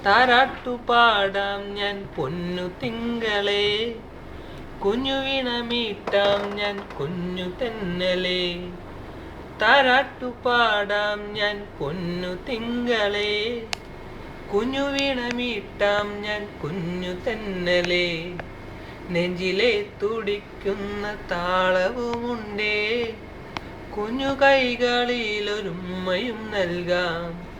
താരാട്ടുപാടാം ഞാൻ പൊന്നു തിങ്കളേ, കുഞ്ഞുവീണമീട്ടാം ഞാൻ കുഞ്ഞു തെന്നലേ. താരാട്ടുപാടാം ഞാൻ പൊന്നു തിങ്കളേ, കുഞ്ഞുവീണമീട്ടാം ഞാൻ കുഞ്ഞു തെന്നലേ. നെഞ്ചിലെ തുടിക്കുന്ന താളവുമുണ്ടേ, കുഞ്ഞു കൈകളിലൊരുമ്മയും നൽകാം.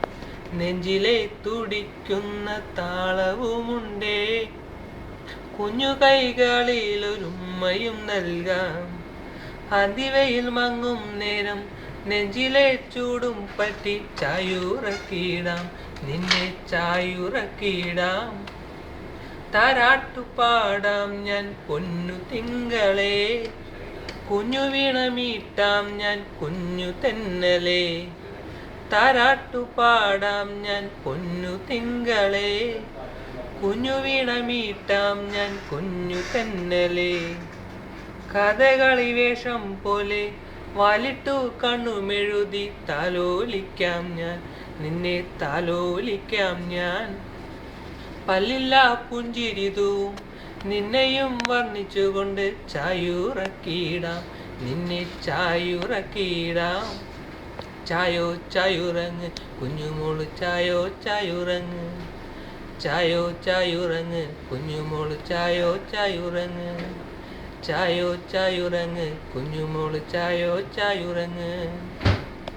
നെഞ്ചിലെ തുടിക്കുന്ന താളവുമുണ്ടേ, കുഞ്ഞു കൈകളിലൊരുമ്മയും നൽകാം. അതിവയിൽ മങ്ങും നേരം നെഞ്ചിലെ ചൂടും പറ്റി ചായുറക്കിടാം, നിന്നെ ചായുറക്കിടാം. താരാട്ടുപാടാം ഞാൻ പൊന്നു തിങ്കളേ, കുഞ്ഞുവീണമീട്ടാം ഞാൻ കുഞ്ഞു തെന്നലേ. താരാട്ടുപാടാം ഞാൻ പൊന്നു തിങ്കളേ, കുഞ്ഞുവീണമീട്ടാം ഞാൻ കുഞ്ഞു തെന്നലേ. കഥകളി വേഷം പോലെ വാലിട്ടു കണ്ണുമെഴുതി താലോലിക്കാം ഞാൻ, നിന്നെ താലോലിക്കാം ഞാൻ. പല്ലില്ലാ പുഞ്ചിരിതൂവും നിന്നെയും വർണ്ണിച്ചുകൊണ്ട് ചായുറക്കിടാം, നിന്നെ ചായുറക്കിടാം. ചായോ ചായുറങ്ങ് കുഞ്ഞുമോള്, ചായോ ചായുറങ്ങ്. ചായോ ചായുറങ്ങ് കുഞ്ഞുമോള്, ചായോ ചായുറങ്ങ്. ചായോ ചായുറങ്ങ് കുഞ്ഞുമോള്, ചായോ ചായുറങ്ങ്.